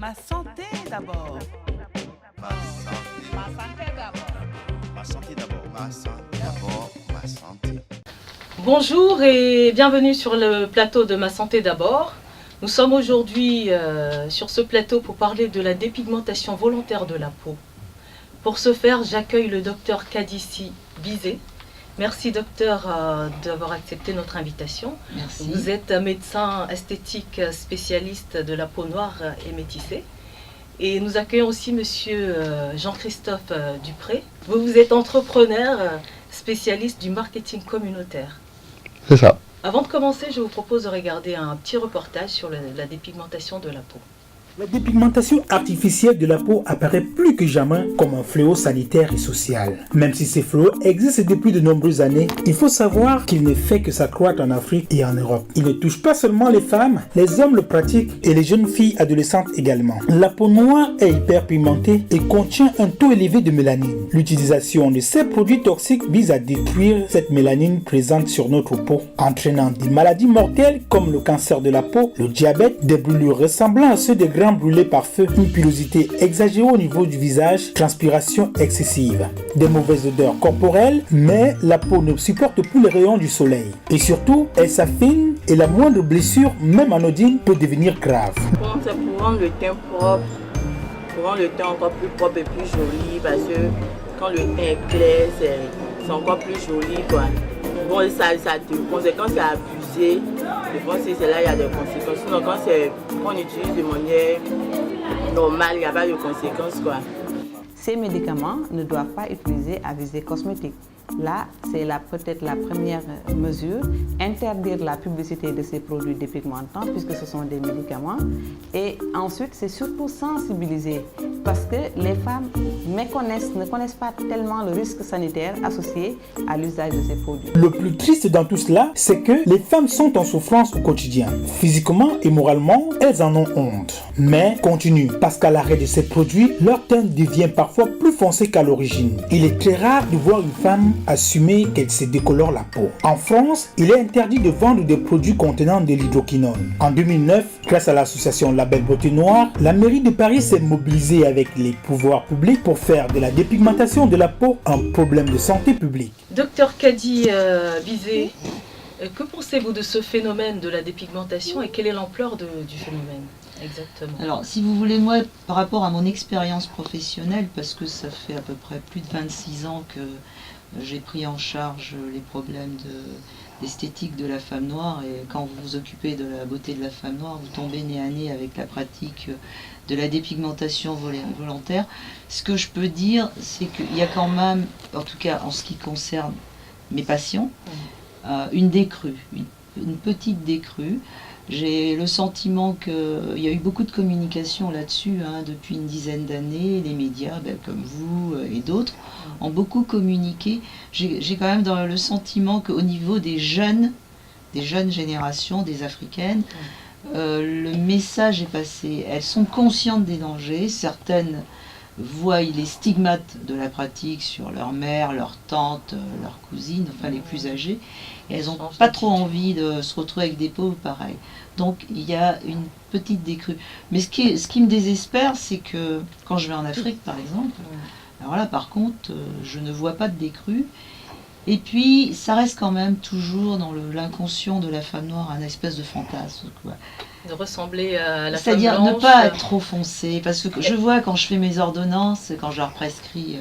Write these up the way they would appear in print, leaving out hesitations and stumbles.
Ma santé d'abord. Ma santé d'abord. Ma santé d'abord. Ma santé d'abord. Ma santé. Bonjour et bienvenue sur le plateau de Ma santé d'abord. Nous sommes aujourd'hui sur ce plateau pour parler de la dépigmentation volontaire de la peau. Pour ce faire, j'accueille le docteur Kadissi Bizet. Merci docteur d'avoir accepté notre invitation. Merci. Vous êtes médecin esthétique spécialiste de la peau noire et métissée. Et nous accueillons aussi monsieur Jean-Christophe Dupré. Vous êtes entrepreneur spécialiste du marketing communautaire. C'est ça. Avant de commencer, je vous propose de regarder un petit reportage sur la dépigmentation de la peau. La dépigmentation artificielle de la peau apparaît plus que jamais comme un fléau sanitaire et social. Même si ces fléaux existent depuis de nombreuses années, il faut savoir qu'il ne fait que s'accroître en Afrique et en Europe. Il ne touche pas seulement les femmes, les hommes le pratiquent et les jeunes filles adolescentes également. La peau noire est hyperpigmentée et contient un taux élevé de mélanine. L'utilisation de ces produits toxiques vise à détruire cette mélanine présente sur notre peau, entraînant des maladies mortelles comme le cancer de la peau, le diabète, des brûlures ressemblant à ceux des grands brûlés par feu, une pilosité exagérée au niveau du visage, transpiration excessive, des mauvaises odeurs corporelles, mais la peau ne supporte plus les rayons du soleil. Et surtout, elle s'affine et la moindre blessure, même anodine, peut devenir grave. C'est pour rendre le teint propre, pour rendre le teint encore plus propre et plus joli, parce que quand le teint est clair, c'est encore plus joli, quoi. Bon, quand c'est abusé, je pense que c'est là il y a des conséquences. Sinon, quand on utilise de manière normale, il n'y a pas de conséquences, quoi. Ces médicaments ne doivent pas être utilisés à visée cosmétique. Là, c'est peut-être la première mesure, interdire la publicité de ces produits dépigmentants puisque ce sont des médicaments. Et ensuite, c'est surtout sensibiliser parce que les femmes ne connaissent pas tellement le risque sanitaire associé à l'usage de ces produits. Le plus triste dans tout cela, c'est que les femmes sont en souffrance au quotidien. Physiquement et moralement, elles en ont honte. Mais continuent parce qu'à l'arrêt de ces produits, leur teint devient parfois plus foncé qu'à l'origine. Il est très rare de voir une femme assumer qu'elle se décolore la peau. En France, il est interdit de vendre des produits contenant de l'hydroquinone. En 2009, grâce à l'association Label Beauté Noire, la mairie de Paris s'est mobilisée avec les pouvoirs publics pour faire de la dépigmentation de la peau un problème de santé publique. Docteur Kadi Bizet, que pensez-vous de ce phénomène de la dépigmentation et quelle est l'ampleur du phénomène exactement? Alors, si vous voulez, moi, par rapport à mon expérience professionnelle, parce que ça fait à peu près plus de 26 ans que j'ai pris en charge les problèmes d'esthétique de la femme noire, et quand vous vous occupez de la beauté de la femme noire, vous tombez nez à nez avec la pratique de la dépigmentation volontaire. Ce que je peux dire, c'est qu'il y a quand même, en tout cas en ce qui concerne mes patients, une décrue, une petite décrue. J'ai le sentiment qu'il y a eu beaucoup de communication là-dessus depuis une dizaine d'années. Les médias, comme vous et d'autres, ont beaucoup communiqué. J'ai quand même le sentiment qu'au niveau des jeunes générations, des Africaines, le message est passé. Elles sont conscientes des dangers. Certaines voient les stigmates de la pratique sur leur mère, leur tante, leur cousine, enfin les plus âgées. Et elles n'ont pas trop envie de se retrouver avec des pauvres pareils. Donc il y a une petite décrue. Mais ce qui me désespère, c'est que quand je vais en Afrique, par exemple, alors là, par contre, je ne vois pas de décrue. Et puis, ça reste quand même toujours dans l'inconscient de la femme noire un espèce de fantasme, quoi. De ressembler à la femme blanche. C'est-à-dire ne pas être trop foncé. Parce que je vois quand je fais mes ordonnances, quand je leur prescris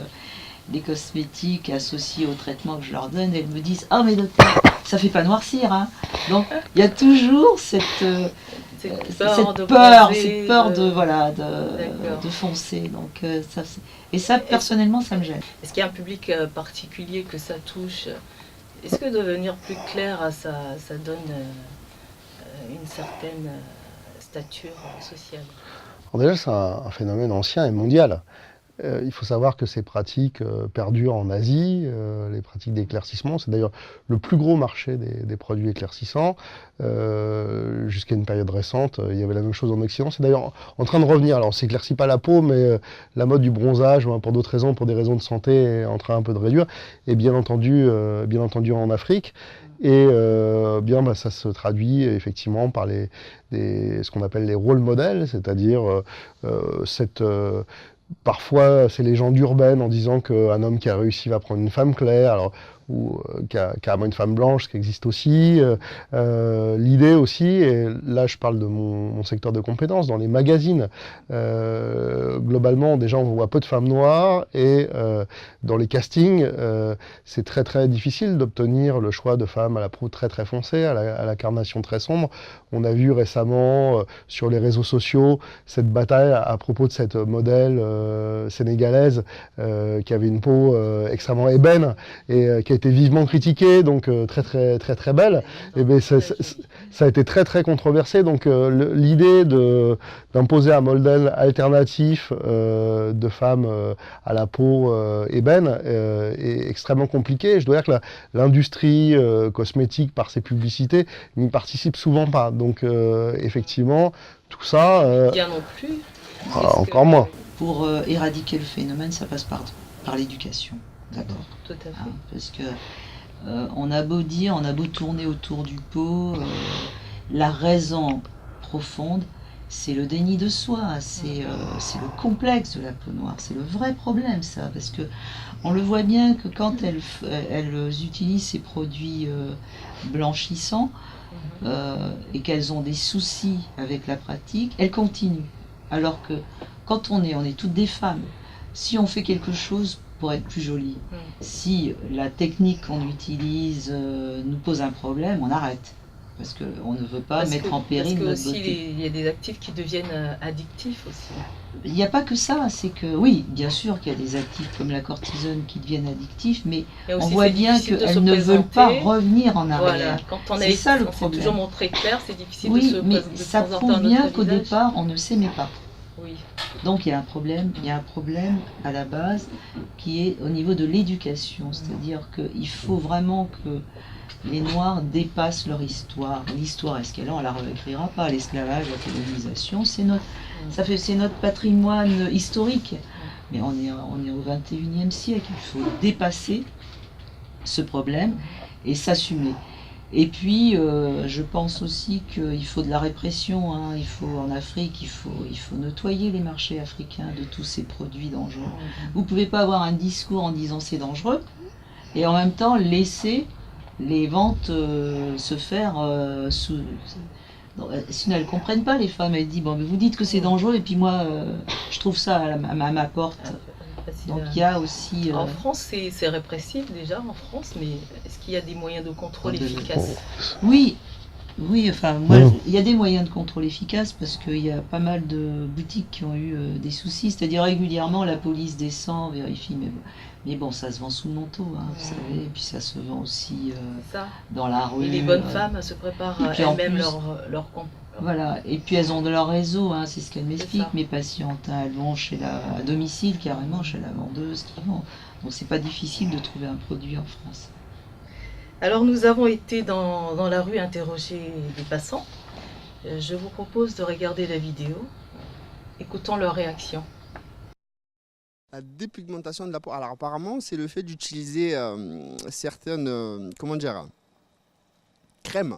des cosmétiques associés au traitement que je leur donne, elles me disent « Ah, mais docteur, ça fait pas noircir, hein !» Donc, il y a toujours cette peur de foncer. Donc, et ça, personnellement, ça me gêne. Est-ce qu'il y a un public particulier que ça touche? Est-ce que devenir plus clair, ça donne une certaine stature sociale? Alors déjà, c'est un phénomène ancien et mondial. Il faut savoir que ces pratiques perdurent en Asie, les pratiques d'éclaircissement. C'est d'ailleurs le plus gros marché des produits éclaircissants. Jusqu'à une période récente, il y avait la même chose en Occident. C'est d'ailleurs en train de revenir. Alors, on ne s'éclaircit pas la peau, mais la mode du bronzage, pour d'autres raisons, pour des raisons de santé, est en train un peu de réduire. Et bien entendu en Afrique. Et ça se traduit effectivement par ce qu'on appelle les rôles modèles, c'est-à-dire parfois c'est légende urbaine en disant qu'un homme qui a réussi va prendre une femme claire, ou carrément une femme blanche, ce qui existe aussi. L'idée aussi, et là je parle de mon secteur de compétences, dans les magazines, globalement déjà on voit peu de femmes noires, et dans les castings, c'est très très difficile d'obtenir le choix de femmes à la peau très très foncée, à la carnation très sombre. On a vu récemment sur les réseaux sociaux cette bataille à propos de cette modèle sénégalaise qui avait une peau extrêmement ébène et qui a été vivement critiquée, donc très belle. Et bien, ça a été très controversé. Donc l'idée d'imposer un modèle alternatif de femmes à la peau ébène est extrêmement compliqué. Je dois dire que l'industrie cosmétique, par ses publicités, n'y participe souvent pas. Donc effectivement, tout ça... Bien non plus. Encore moins. Pour éradiquer le phénomène, ça passe par l'éducation. D'accord. Tout à fait. Parce que on a beau dire, on a beau tourner autour du pot, la raison profonde, c'est le déni de soi, c'est le complexe de la peau noire, c'est le vrai problème ça, parce que on le voit bien que quand elles utilisent ces produits blanchissants et qu'elles ont des soucis avec la pratique, elles continuent. Alors que quand on est toutes des femmes, si on fait quelque chose pour être plus jolie, si la technique qu'on utilise nous pose un problème, on arrête. Parce qu'on ne veut pas mettre en péril notre beauté. Il y a des actifs qui deviennent addictifs aussi. Il n'y a pas que ça, c'est que oui, bien sûr qu'il y a des actifs comme la cortisone qui deviennent addictifs, mais on voit bien qu'elles ne veulent pas revenir en arrière. Voilà, c'est ça le problème. C'est toujours montré clair, c'est difficile de se présenter. Oui, mais ça prouve bien qu'au départ, on ne s'aimait pas. Oui. Donc il y a un problème à la base qui est au niveau de l'éducation, c'est-à-dire qu'il faut vraiment que les Noirs dépassent leur histoire. L'histoire, est-ce qu'elle est? On la réécrira pas. L'esclavage, la colonisation, c'est notre patrimoine historique. Mais on est au XXIe siècle. Il faut dépasser ce problème et s'assumer. Et puis, je pense aussi qu'il faut de la répression. En Afrique, il faut nettoyer les marchés africains de tous ces produits dangereux. Vous ne pouvez pas avoir un discours en disant c'est dangereux et en même temps laisser les ventes se faire sinon elles ne comprennent pas, les femmes. Elles disent bon, mais vous dites que c'est dangereux et puis moi je trouve ça à ma porte. Donc il y a aussi... En France c'est répressif déjà en France, mais est-ce qu'il y a des moyens de contrôle efficaces? Oui, enfin moi il y a des moyens de contrôle efficaces parce qu'il y a pas mal de boutiques qui ont eu des soucis, c'est-à-dire régulièrement la police descend, vérifie, mais bon, ça se vend sous le manteau, vous savez, et puis ça se vend aussi dans la rue. Et les bonnes femmes se préparent elles-mêmes leur compte. Voilà, et puis elles ont de leur réseau, c'est ce qu'elles m'expliquent, mes patientes, elles vont à domicile carrément, chez la vendeuse qui vend. Donc c'est pas difficile de trouver un produit en France. Alors nous avons été dans la rue interroger des passants. Je vous propose de regarder la vidéo. Écoutons leurs réactions. La dépigmentation de la peau, alors apparemment c'est le fait d'utiliser certaines, crèmes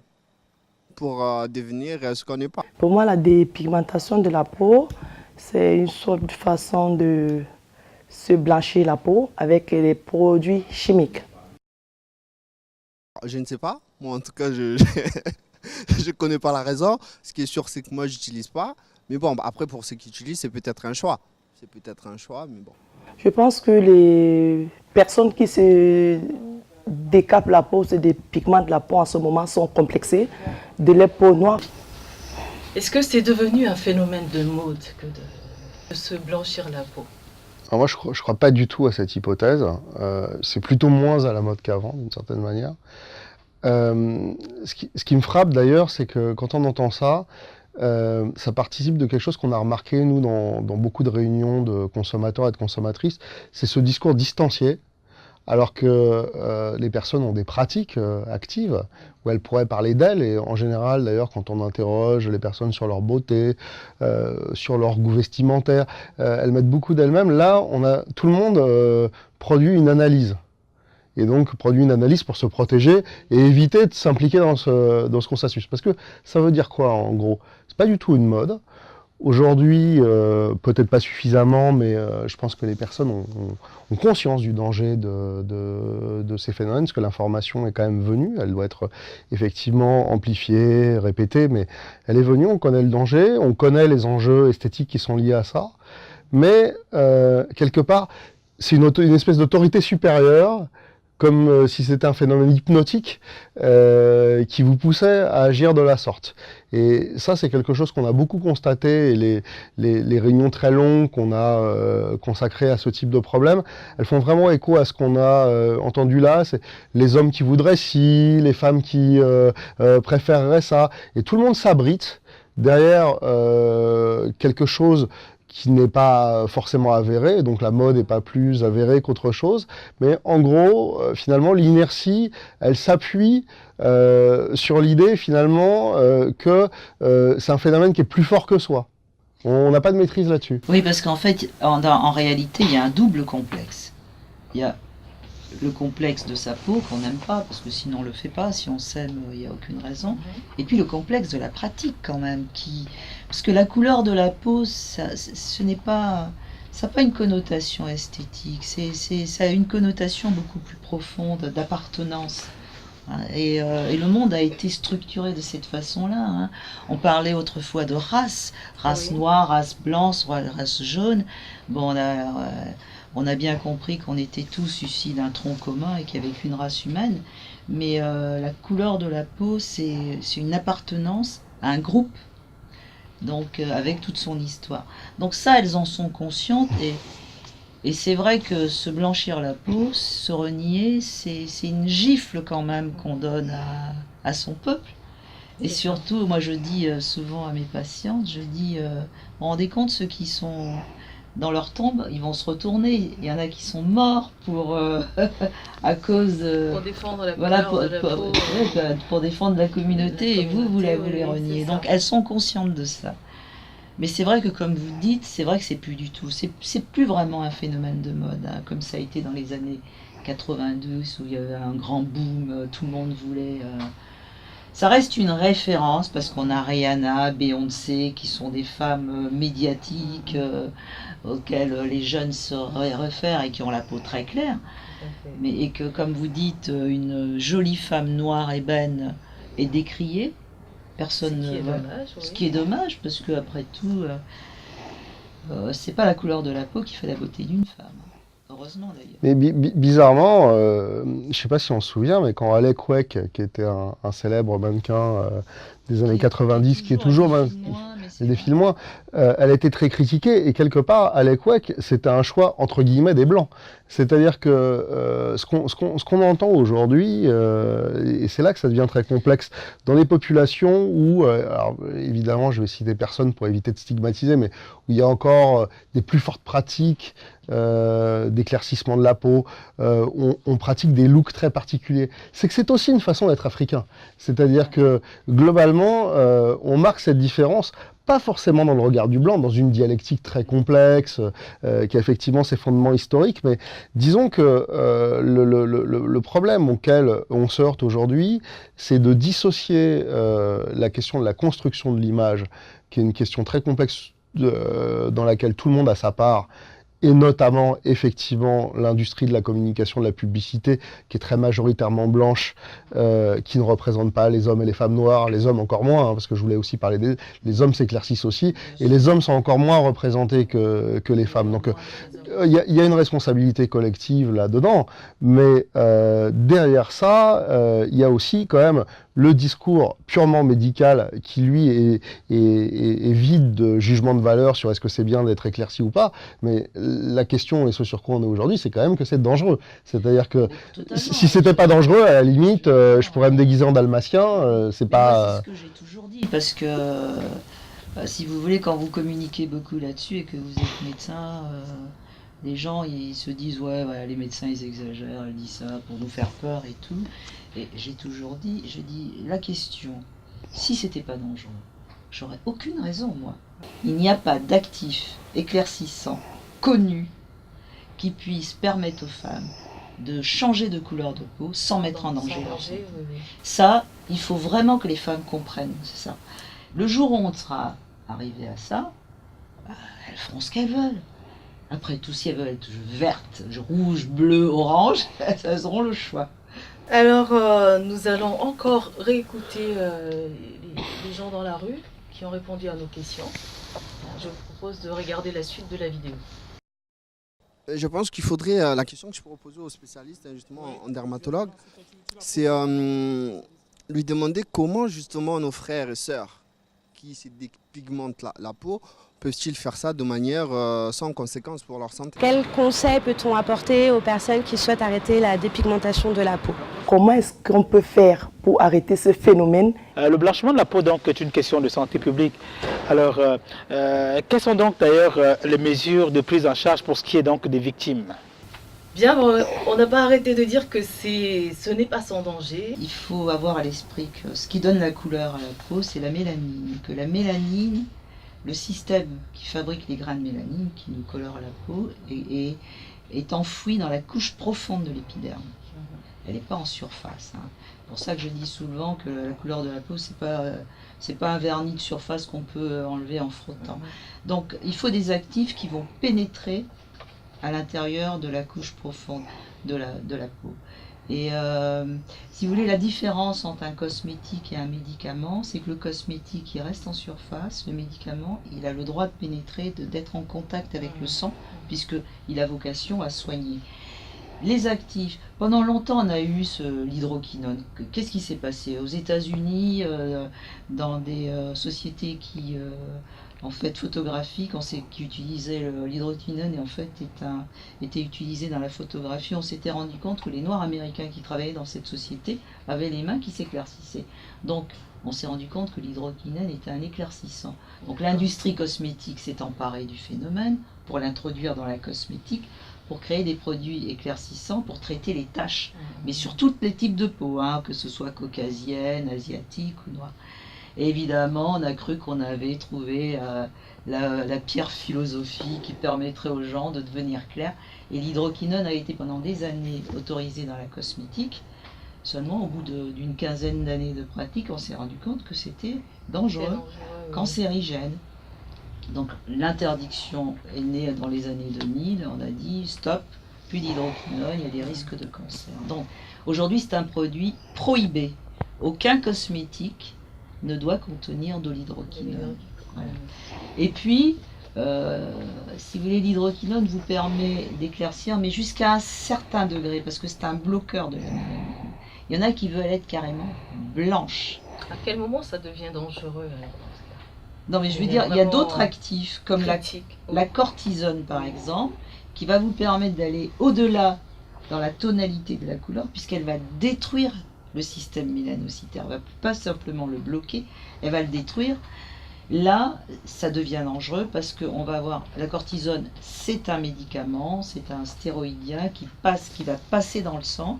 pour devenir ce qu'on n'est pas. Pour moi, la dépigmentation de la peau, c'est une sorte de façon de se blanchir la peau avec les produits chimiques. Je ne sais pas, moi en tout cas je ne connais pas la raison. Ce qui est sûr c'est que moi je n'utilise pas, mais bon après pour ceux qui utilisent c'est peut-être un choix. C'est peut-être un choix, mais bon. Je pense que les personnes qui se décapent la peau, se dépigmentent la peau en ce moment sont complexées de la peau noire. Est-ce que c'est devenu un phénomène de mode que de se blanchir la peau? Alors moi je crois pas du tout à cette hypothèse. C'est plutôt moins à la mode qu'avant, d'une certaine manière. Ce qui me frappe d'ailleurs, c'est que quand on entend ça, ça participe de quelque chose qu'on a remarqué, nous, dans beaucoup de réunions de consommateurs et de consommatrices, c'est ce discours distancié, alors que les personnes ont des pratiques actives où elles pourraient parler d'elles. Et en général, d'ailleurs, quand on interroge les personnes sur leur beauté, sur leur goût vestimentaire, elles mettent beaucoup d'elles-mêmes. Là, tout le monde produit une analyse. Et donc, produit une analyse pour se protéger et éviter de s'impliquer dans ce consensus. Parce que ça veut dire quoi, en gros? C'est pas du tout une mode. Aujourd'hui, peut-être pas suffisamment, mais je pense que les personnes ont conscience du danger de ces phénomènes, parce que l'information est quand même venue, elle doit être effectivement amplifiée, répétée, mais elle est venue, on connaît le danger, on connaît les enjeux esthétiques qui sont liés à ça, mais quelque part, c'est une espèce d'autorité supérieure, comme si c'était un phénomène hypnotique qui vous poussait à agir de la sorte. Et ça, c'est quelque chose qu'on a beaucoup constaté, et les réunions très longues qu'on a consacrées à ce type de problème, elles font vraiment écho à ce qu'on a entendu là, c'est les hommes qui voudraient ci, les femmes qui préféreraient ça, et tout le monde s'abrite derrière quelque chose qui n'est pas forcément avéré, donc la mode n'est pas plus avérée qu'autre chose, mais en gros, finalement, l'inertie, elle s'appuie sur l'idée, finalement, que c'est un phénomène qui est plus fort que soi. On n'a pas de maîtrise là-dessus. Oui, parce qu'en fait, en réalité, il y a un double complexe. Il y a le complexe de sa peau, qu'on n'aime pas, parce que sinon on ne le fait pas, si on s'aime, il n'y a aucune raison. Et puis le complexe de la pratique, quand même, parce que la couleur de la peau, ça n'a pas une connotation esthétique, ça a une connotation beaucoup plus profonde, d'appartenance. Et le monde a été structuré de cette façon-là. Hein. On parlait autrefois de race noire, race blanche, race jaune. Bon, on a bien compris qu'on était tous issus d'un tronc commun et qu'il n'y avait qu'une race humaine. Mais la couleur de la peau, c'est une appartenance à un groupe, donc avec toute son histoire. Donc ça, elles en sont conscientes. Et c'est vrai que se blanchir la peau, se renier, c'est une gifle quand même qu'on donne à son peuple. Et surtout, moi je dis souvent à mes patientes, je dis, vous vous rendez compte, ceux qui sont dans leur tombe, ils vont se retourner. Il y en a qui sont morts pour à cause pour défendre la couleur de la peau. Pour défendre la communauté, et vous les reniez. Donc elles sont conscientes de ça. Mais c'est vrai que, comme vous dites, c'est vrai que c'est plus du tout. C'est plus vraiment un phénomène de mode, hein, comme ça a été dans les années 92, où il y avait un grand boom, tout le monde voulait. Ça reste une référence, parce qu'on a Rihanna, Beyoncé, qui sont des femmes médiatiques auxquelles les jeunes se réfèrent et qui ont la peau très claire. Et que, comme vous dites, une jolie femme noire ébène est décriée. Personne ne veut. Ce qui est dommage, parce que après tout, c'est pas la couleur de la peau qui fait la beauté d'une femme. Heureusement d'ailleurs. Mais bizarrement, je sais pas si on se souvient, mais quand Alec Wek, qui était un célèbre mannequin des années 90, qui est toujours elle défile moins, elle a été très critiquée, et quelque part, Alec Wek, c'était un choix entre guillemets des blancs. C'est-à-dire que ce qu'on entend aujourd'hui, et c'est là que ça devient très complexe, dans les populations où, alors évidemment je vais citer personne pour éviter de stigmatiser, mais où il y a encore des plus fortes pratiques d'éclaircissement de la peau, on pratique des looks très particuliers. C'est que c'est aussi une façon d'être africain. C'est-à-dire que globalement, on marque cette différence, pas forcément dans le regard du blanc, dans une dialectique très complexe, qui a effectivement ses fondements historiques, mais disons que le problème auquel on se heurte aujourd'hui, c'est de dissocier la question de la construction de l'image, qui est une question très complexe dans laquelle tout le monde a sa part, et notamment, effectivement, l'industrie de la communication, de la publicité, qui est très majoritairement blanche, qui ne représente pas les hommes et les femmes noires, les hommes encore moins, hein, parce que je voulais aussi parler les hommes s'éclaircissent aussi, et les hommes sont encore moins représentés que les femmes. Donc, il y a une responsabilité collective là-dedans, mais derrière ça, il y a aussi quand même le discours purement médical qui, lui, est vide de jugement de valeur sur est-ce que c'est bien d'être éclairci ou pas, mais la question, et ce sur quoi on est aujourd'hui, c'est quand même que c'est dangereux. C'est-à-dire que si c'était pas dangereux, à la limite, je pourrais me déguiser en dalmatien, c'est pas... C'est ce que j'ai toujours dit, parce que Si vous voulez, quand vous communiquez beaucoup là-dessus et que vous êtes médecin, les gens ils se disent ouais, les médecins ils exagèrent, ils disent ça pour nous faire peur et tout. Et j'ai toujours dit, la question, si c'était pas dangereux, j'aurais aucune raison moi. Il n'y a pas d'actif éclaircissant, connu, qui puisse permettre aux femmes de changer de couleur de peau sans mettre en danger leur santé. Ça, il faut vraiment que les femmes comprennent, c'est ça. Le jour où on sera arrivé à ça, elles feront ce qu'elles veulent. Après tout, si elles veulent être vertes, rouges, bleues, oranges, elles auront le choix. Alors, nous allons encore réécouter les gens dans la rue qui ont répondu à nos questions. Je vous propose de regarder la suite de la vidéo. Je pense qu'il faudrait, la question que je pourrais poser aux spécialistes, justement en dermatologue, c'est lui demander comment justement nos frères et sœurs qui se dépigmentent la peau, peuvent-ils faire ça de manière sans conséquence pour leur santé? Quels conseils peut-on apporter aux personnes qui souhaitent arrêter la dépigmentation de la peau? Comment est-ce qu'on peut faire pour arrêter ce phénomène? Le blanchiment de la peau donc est une question de santé publique. Alors, quelles sont donc d'ailleurs les mesures de prise en charge pour ce qui est donc des victimes? Bien, on n'a pas arrêté de dire que ce n'est pas sans danger. Il faut avoir à l'esprit que ce qui donne la couleur à la peau, c'est la mélanine. Que la mélanine, le système qui fabrique les grains de mélanine, qui nous colore la peau, est enfoui dans la couche profonde de l'épiderme. Elle n'est pas en surface. C'est pour ça que je dis souvent que la couleur de la peau, c'est pas un vernis de surface qu'on peut enlever en frottant. Donc il faut des actifs qui vont pénétrer à l'intérieur de la couche profonde de la peau. Et si vous voulez, la différence entre un cosmétique et un médicament, c'est que le cosmétique, il reste en surface, le médicament, il a le droit de pénétrer, d'être en contact avec le sang, puisqu'il a vocation à soigner. Les actifs, pendant longtemps on a eu l'hydroquinone. Qu'est-ce qui s'est passé? Aux États-Unis, dans des sociétés qui, en fait, photographiques, on sait qu'ils utilisaient l'hydroquinone et en fait était utilisé dans la photographie. On s'était rendu compte que les Noirs américains qui travaillaient dans cette société avaient les mains qui s'éclaircissaient. Donc on s'est rendu compte que l'hydroquinone était un éclaircissant. Donc l'industrie cosmétique s'est emparée du phénomène pour l'introduire dans la cosmétique, pour créer des produits éclaircissants, pour traiter les taches, mais sur tous les types de peau, que ce soit caucasienne, asiatique ou noire. Et évidemment, on a cru qu'on avait trouvé la pierre philosophie qui permettrait aux gens de devenir clairs. Et l'hydroquinone a été pendant des années autorisée dans la cosmétique. Seulement, au bout d'une quinzaine d'années de pratique, on s'est rendu compte que c'était dangereux, cancérigène. Donc l'interdiction est née dans les années 2000, on a dit stop, plus d'hydroquinone, il y a des risques de cancer. Donc aujourd'hui c'est un produit prohibé. Aucun cosmétique ne doit contenir de l'hydroquinone. Voilà. Et puis, si vous voulez, l'hydroquinone vous permet d'éclaircir, mais jusqu'à un certain degré, parce que c'est un bloqueur de la mélanine. Il y en a qui veulent être carrément blanches. À quel moment ça devient dangereux? Non mais je veux dire, il y a d'autres actifs comme la cortisone par exemple, qui va vous permettre d'aller au-delà dans la tonalité de la couleur, puisqu'elle va détruire le système mélanocytaire. Elle ne va pas simplement le bloquer, elle va le détruire. Là, ça devient dangereux parce qu'on va avoir la cortisone, c'est un médicament, c'est un stéroïdien qui va passer dans le sang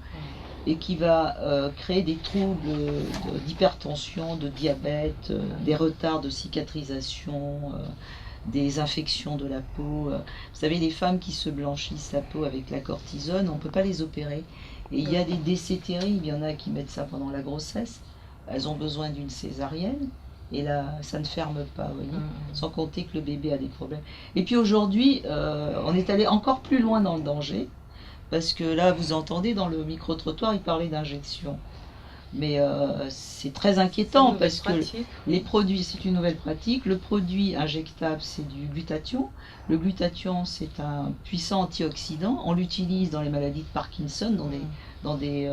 et qui va créer des troubles d'hypertension, de diabète, des retards de cicatrisation, des infections de la peau. Vous savez, les femmes qui se blanchissent la peau avec la cortisone, on ne peut pas les opérer. Et il y a des décès terribles, il y en a qui mettent ça pendant la grossesse, elles ont besoin d'une césarienne, et là, ça ne ferme pas, vous voyez, sans compter que le bébé a des problèmes. Et puis aujourd'hui, on est allé encore plus loin dans le danger, parce que là, vous entendez dans le micro-trottoir, il parlait d'injection. Mais c'est très inquiétant parce que les produits, c'est une nouvelle pratique. Le produit injectable, c'est du glutathion. Le glutathion, c'est un puissant antioxydant. On l'utilise dans les maladies de Parkinson, dans des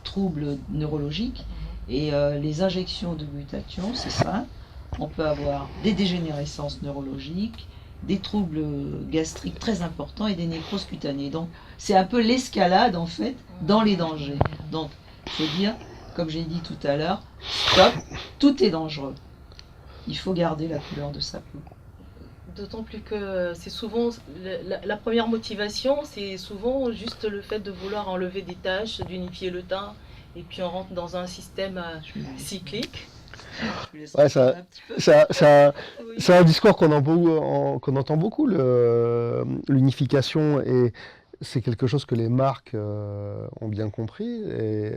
troubles neurologiques. Et les injections de glutathion, c'est ça. On peut avoir des dégénérescences neurologiques, des troubles gastriques très importants et des nécroses cutanées. Donc, c'est un peu l'escalade, en fait, dans les dangers. Donc, il faut dire, comme j'ai dit tout à l'heure, stop, tout est dangereux. il faut garder la couleur de sa peau. D'autant plus que c'est souvent la première motivation, c'est souvent juste le fait de vouloir enlever des taches, d'unifier le teint, et puis on rentre dans un système cyclique. Ouais, c'est un discours qu'on entend beaucoup, l'unification, et c'est quelque chose que les marques ont bien compris et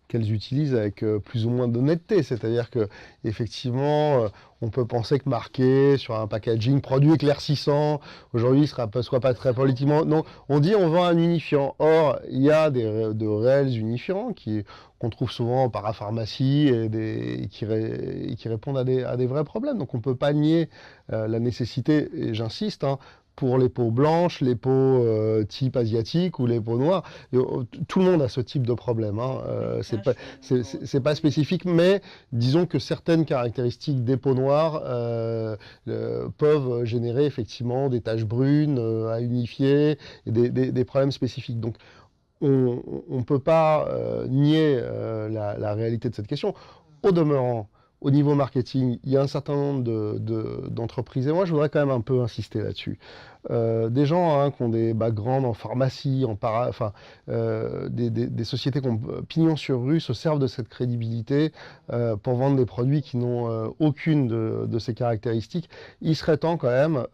qu'elles utilisent avec plus ou moins d'honnêteté. C'est-à-dire que effectivement, on peut penser que marquer sur un packaging produit éclaircissant, aujourd'hui, soit pas très politiquement. Non, on dit on vend un unifiant. Or, il y a de réels unifiants qu'on trouve souvent en parapharmacie et qui répondent à des vrais problèmes. Donc on ne peut pas nier la nécessité, et j'insiste, hein, pour les peaux blanches, les peaux type asiatique ou les peaux noires. Tout le monde a ce type de problème. Hein. C'est pas spécifique, mais disons que certaines caractéristiques des peaux noires peuvent générer effectivement des taches brunes à unifier et des problèmes spécifiques. Donc, on ne peut pas nier la réalité de cette question. Au demeurant, au niveau marketing, il y a un certain nombre d'entreprises, et moi je voudrais quand même un peu insister là-dessus. Des gens qui ont des backgrounds en pharmacie, des sociétés qui ont pignon sur rue se servent de cette crédibilité pour vendre des produits qui n'ont aucune de ces caractéristiques. Il serait temps quand même,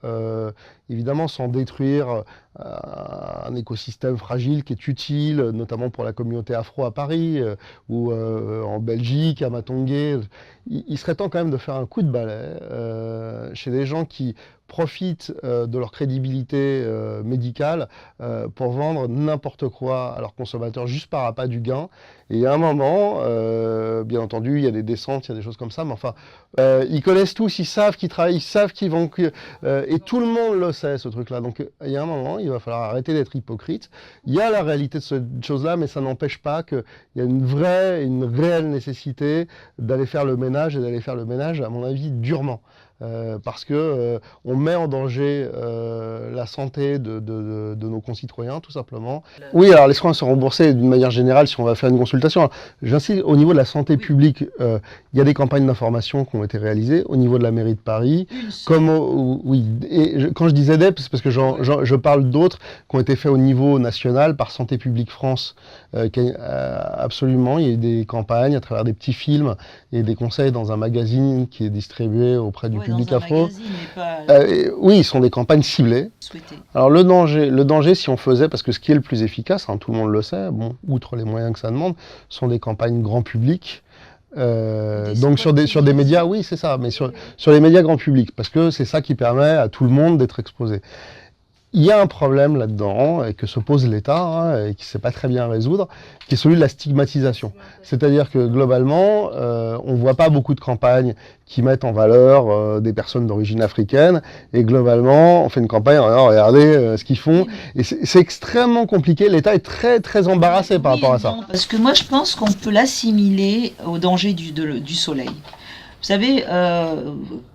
évidemment sans détruire un écosystème fragile qui est utile, notamment pour la communauté afro à Paris ou en Belgique, à Matongué. Il serait temps quand même de faire un coup de balai chez des gens qui profitent de leur crédibilité médicale pour vendre n'importe quoi à leurs consommateurs juste par appât du gain. Et à un moment, bien entendu, il y a des descentes, il y a des choses comme ça, mais enfin, ils connaissent tous, ils savent qu'ils travaillent, ils savent qu'ils vont... et tout le monde le sait, ce truc-là. Donc il y a un moment, il va falloir arrêter d'être hypocrite. Il y a la réalité de cette chose-là, mais ça n'empêche pas qu'il y a une réelle nécessité d'aller faire le ménage, et d'aller faire le ménage, à mon avis, durement. Parce que on met en danger la santé de nos concitoyens, tout simplement. Oui, alors les soins sont remboursés d'une manière générale si on va faire une consultation. J'insiste, au niveau de la santé publique, il y a des campagnes d'information qui ont été réalisées au niveau de la mairie de Paris. Oui, et quand je disais des, c'est parce que je parle d'autres qui ont été faits au niveau national par Santé publique France. Absolument, il y a eu des campagnes à travers des petits films et des conseils dans un magazine qui est distribué auprès du public afro. Oui, ce sont des campagnes ciblées. Souhaité. Alors le danger, si on faisait, parce que ce qui est le plus efficace, hein, tout le monde le sait, bon, outre les moyens que ça demande, sont des campagnes grand public. Donc sur des médias, oui, c'est ça, mais sur les médias grand public, parce que c'est ça qui permet à tout le monde d'être exposé. Il y a un problème là-dedans et que se pose l'État et qui ne sait pas très bien résoudre, qui est celui de la stigmatisation. C'est-à-dire que globalement, on ne voit pas beaucoup de campagnes qui mettent en valeur des personnes d'origine africaine, et globalement, on fait une campagne, regardez ce qu'ils font, et c'est extrêmement compliqué. L'État est très très embarrassé par rapport à ça. Non, parce que moi je pense qu'on peut l'assimiler au danger du soleil. Vous savez,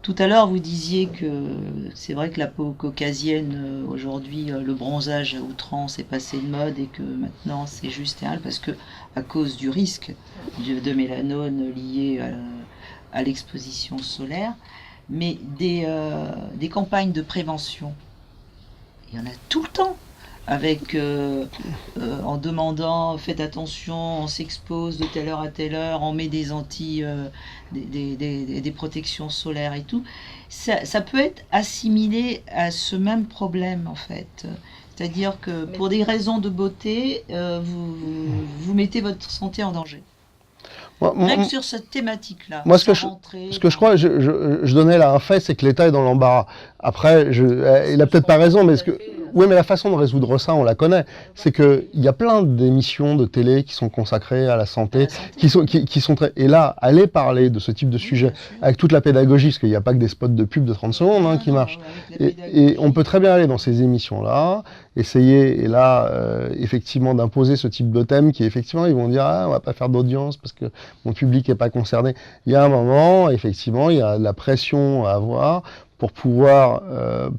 tout à l'heure, vous disiez que c'est vrai que la peau caucasienne, aujourd'hui, le bronzage à outrance est passé de mode et que maintenant c'est juste parce que à cause du risque de mélanome lié à l'exposition solaire, mais des campagnes de prévention, il y en a tout le temps. Avec en demandant faites attention, on s'expose de telle heure à telle heure, on met des des protections solaires et tout. Ça peut être assimilé à ce même problème en fait. C'est-à-dire que pour des raisons de beauté, vous mettez votre santé en danger. Même sur cette thématique-là. Moi, ce que je crois, je donnais là un fait, c'est que l'État est dans l'embarras. Après, il a peut-être pas raison, mais oui, mais la façon de résoudre ça, on la connaît. C'est qu'il y a plein d'émissions de télé qui sont consacrées à la santé, qui sont très... Et là, aller parler de ce type de sujet avec toute la pédagogie, parce qu'il n'y a pas que des spots de pub de 30 secondes qui marchent. Et on peut très bien aller dans ces émissions-là, essayer, et là, effectivement, d'imposer ce type de thème qui, effectivement, ils vont dire « Ah, on va pas faire d'audience parce que mon public n'est pas concerné ». Il y a un moment, effectivement, il y a de la pression à avoir pour pouvoir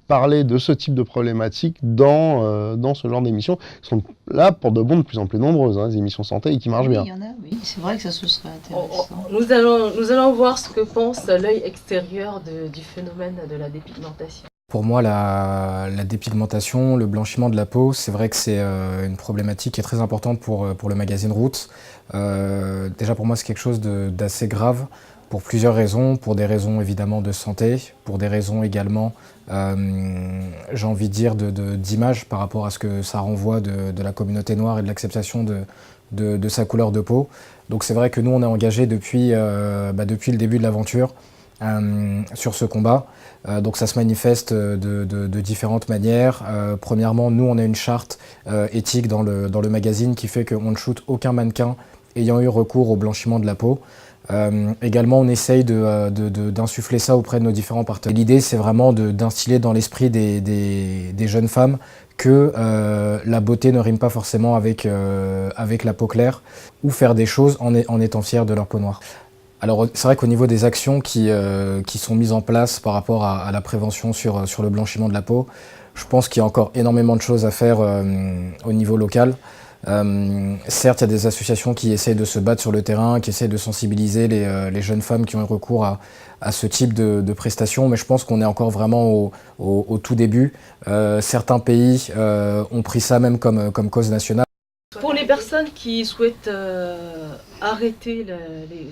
parler de ce type de problématiques dans ce genre d'émissions qui sont là pour de bon de plus en plus nombreuses, hein, des émissions santé et qui marchent bien. Il y en a, oui, c'est vrai que ça se serait intéressant. Nous allons voir ce que pense l'œil extérieur du phénomène de la dépigmentation. Pour moi, la dépigmentation, le blanchiment de la peau, c'est vrai que c'est une problématique qui est très importante pour le magazine Roots. Déjà pour moi, c'est quelque chose d'assez grave pour plusieurs raisons. Pour des raisons évidemment de santé, pour des raisons également, j'ai envie de dire, d'image par rapport à ce que ça renvoie de la communauté noire et de l'acceptation de sa couleur de peau. Donc c'est vrai que nous, on est engagés depuis le début de l'aventure sur ce combat. Donc ça se manifeste de différentes manières. Premièrement, nous on a une charte éthique dans le magazine qui fait qu'on ne shoot aucun mannequin ayant eu recours au blanchiment de la peau. Également, on essaye d'insuffler ça auprès de nos différents partenaires. L'idée, c'est vraiment d'instiller dans l'esprit des jeunes femmes que la beauté ne rime pas forcément avec la peau claire, ou faire des choses en étant fiers de leur peau noire. Alors c'est vrai qu'au niveau des actions qui sont mises en place par rapport à la prévention sur le blanchiment de la peau, je pense qu'il y a encore énormément de choses à faire au niveau local. Certes, il y a des associations qui essayent de se battre sur le terrain, qui essayent de sensibiliser les jeunes femmes qui ont eu recours à ce type de prestations, mais je pense qu'on est encore vraiment au tout début. Certains pays ont pris ça même comme cause nationale. Pour les personnes qui souhaitent arrêter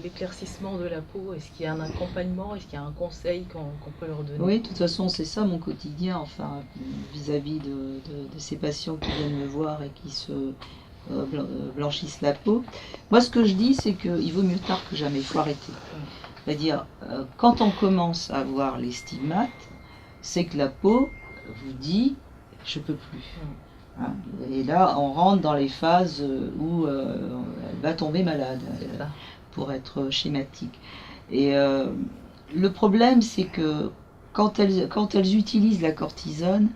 l'éclaircissement de la peau, est-ce qu'il y a un accompagnement, est-ce qu'il y a un conseil qu'on peut leur donner? Oui, de toute façon, c'est ça mon quotidien, enfin, vis-à-vis de ces patients qui viennent me voir et qui se blanchissent la peau. Moi, ce que je dis, c'est qu'il vaut mieux tard que jamais, il faut arrêter. C'est-à-dire, quand on commence à voir les stigmates, c'est que la peau vous dit « je peux plus ». Et là, on rentre dans les phases où elle va tomber malade, pour être schématique. Et le problème, c'est que quand elles utilisent la cortisone,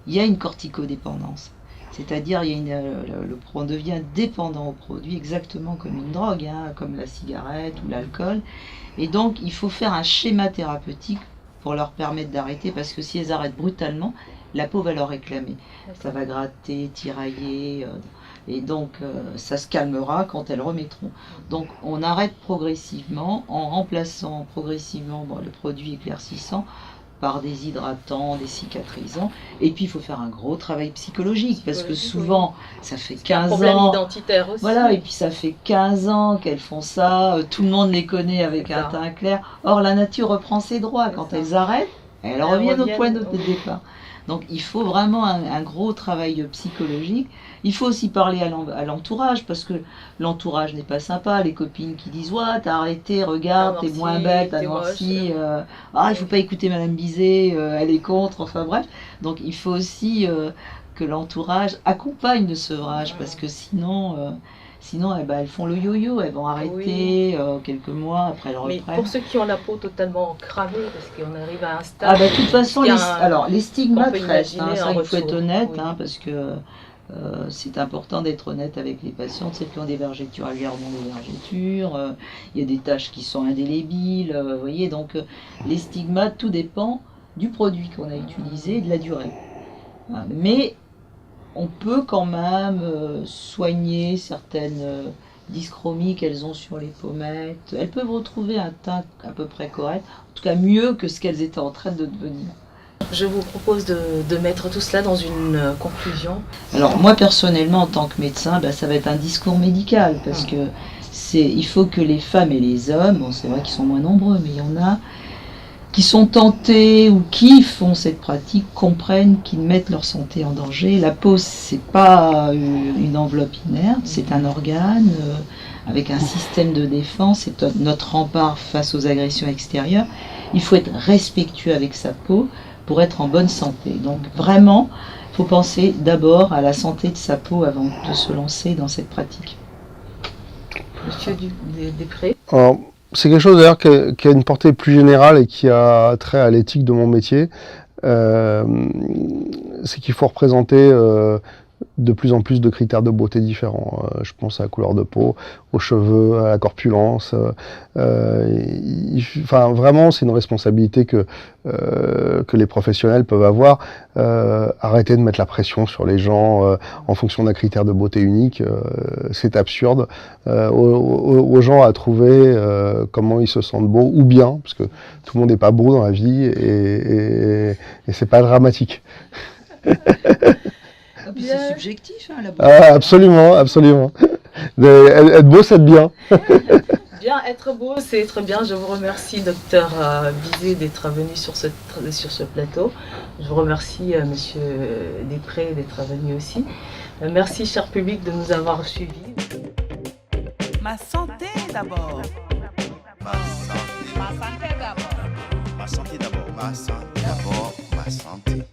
il y a une corticodépendance. C'est-à-dire, on devient dépendant au produit, exactement comme une drogue, hein, comme la cigarette ou l'alcool. Et donc, il faut faire un schéma thérapeutique pour leur permettre d'arrêter, parce que si elles arrêtent brutalement, la peau va leur réclamer. Ça va gratter, tirailler, et donc ça se calmera quand elles remettront. Donc on arrête progressivement en remplaçant progressivement le produit éclaircissant par des hydratants, des cicatrisants. Et puis il faut faire un gros travail psychologique, parce que souvent ça fait 15 ans. Problème identitaire aussi. Voilà, et puis ça fait 15 ans qu'elles font ça, tout le monde les connaît avec un teint clair. Or la nature reprend ses droits. Quand elles arrêtent, elles reviennent au point de départ. Donc il faut vraiment un gros travail psychologique. Il faut aussi parler à l'entourage, parce que l'entourage n'est pas sympa. Les copines qui disent « Ouais, t'as arrêté, regarde, t'es moins belle, t'as noirci. Il faut pas écouter Madame Bizet, elle est contre. » Enfin bref. Donc il faut aussi que l'entourage accompagne le sevrage, parce que sinon elles font le yo-yo, elles vont arrêter quelques mois, après elles reprennent. Mais pour ceux qui ont la peau totalement cramée, parce qu'on arrive à un stade... de toute façon, les stigmates restent, hein, ça il faut être honnête, hein, parce que c'est important d'être honnête avec les patientes. Celles qui ont des vergetures, elles gardent des vergetures, il y a des taches qui sont indélébiles, vous voyez, donc les stigmates, tout dépend du produit qu'on a utilisé et de la durée. Mais on peut quand même soigner certaines dyschromies qu'elles ont sur les pommettes. Elles peuvent retrouver un teint à peu près correct, en tout cas mieux que ce qu'elles étaient en train de devenir. Je vous propose de mettre tout cela dans une conclusion. Alors moi personnellement en tant que médecin, ça va être un discours médical, parce que il faut que les femmes et les hommes, bon, c'est vrai qu'ils sont moins nombreux, mais il y en a, qui sont tentés ou qui font cette pratique, comprennent qu'ils mettent leur santé en danger. La peau, c'est pas une enveloppe inerte, c'est un organe avec un système de défense, c'est notre rempart face aux agressions extérieures. Il faut être respectueux avec sa peau pour être en bonne santé. Donc vraiment, il faut penser d'abord à la santé de sa peau avant de se lancer dans cette pratique. Monsieur Després. C'est quelque chose d'ailleurs qui a une portée plus générale et qui a trait à l'éthique de mon métier. C'est qu'il faut représenter de plus en plus de critères de beauté différents. Je pense à la couleur de peau, aux cheveux, à la corpulence. Enfin, vraiment, c'est une responsabilité que les professionnels peuvent avoir. Arrêter de mettre la pression sur les gens en fonction d'un critère de beauté unique, c'est absurde. Aux gens à trouver comment ils se sentent beaux ou bien, parce que tout le monde n'est pas beau dans la vie et c'est pas dramatique. C'est subjectif, hein, la beauté. Ah, absolument, absolument. Être beau, c'est être bien. Bien, être beau, c'est être bien. Je vous remercie, docteur Bizet, d'être venu sur ce plateau. Je vous remercie, monsieur Després, d'être venu aussi. Merci, cher public, de nous avoir suivis. Ma santé d'abord. Ma santé d'abord. Ma santé d'abord. Ma santé d'abord. Ma santé.